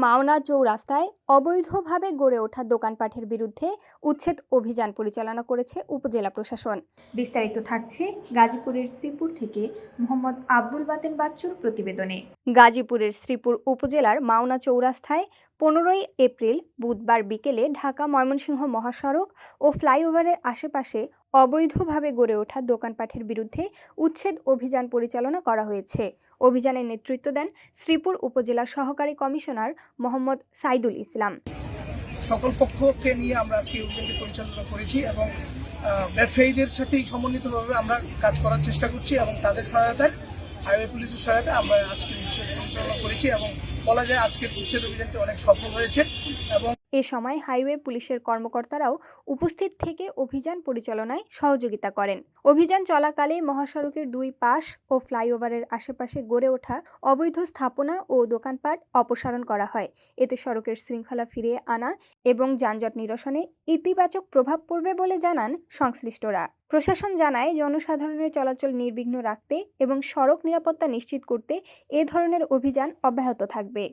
মাওনা চৌরাস্তায় অবৈধভাবে গড়ে ওঠা দোকানপাটের বিরুদ্ধে উচ্ছেদ অভিযান পরিচালনা করেছে উপজেলা প্রশাসন। বিস্তারিত থাকছে গাজীপুরের শ্রীপুর থেকে মোহাম্মদ আব্দুল বাতেন বাচ্চুর প্রতিবেদনে। গাজীপুরের শ্রীপুর উপজেলার মাওনা চৌরাস্তায় 15 এপ্রিল বুধবার বিকেলে ঢাকা ময়মনসিংহ মহাসড়ক ও ফ্লাইওভারের আশেপাশে অবৈধভাবে গড়ে ওঠা দোকানপাটের বিরুদ্ধে উচ্ছেদ অভিযান পরিচালনা করা হয়েছে। অভিযানের নেতৃত্ব দেন শ্রীপুর উপজেলা সহকারী কমিশনার মোহাম্মদ সাইদুল ইসলাম। সকল পক্ষকে নিয়ে আমরা আজকে অভিযানটি পরিচালনা করেছি এবং ব্যবসায়ীদের সাথেই সমন্বিতভাবে আমরা কাজ করার চেষ্টা করছি এবং তাদের সহায়তায়, হাইওয়ে পুলিশের সহায়তায় আমরা আজকে পরিচালনা করেছি এবং বলা যায় আজকের উচ্ছেদ অভিযানটি অনেক সফল হয়েছে। এবং এ সময় হাইওয়ে পুলিশের কর্মকর্তারাও উপস্থিত থেকে অভিযান পরিচালনায় সহযোগিতা করেন। অভিযান চলাকালে মহাসড়কের দুই পাশ ও ফ্লাইওভারের আশেপাশে গড়ে ওঠা অবৈধ স্থাপনা ও দোকানপাট অপসারণ করা হয়। এতে সড়কের শৃঙ্খলা ফিরিয়ে আনা এবং যানজট নিরসনে ইতিবাচক প্রভাব পড়বে বলে জানান সংশ্লিষ্টরা। প্রশাসন জানায়, জনসাধারণের চলাচল নির্বিঘ্ন রাখতে এবং সড়ক নিরাপত্তা নিশ্চিত করতে এ ধরনের অভিযান অব্যাহত থাকবে।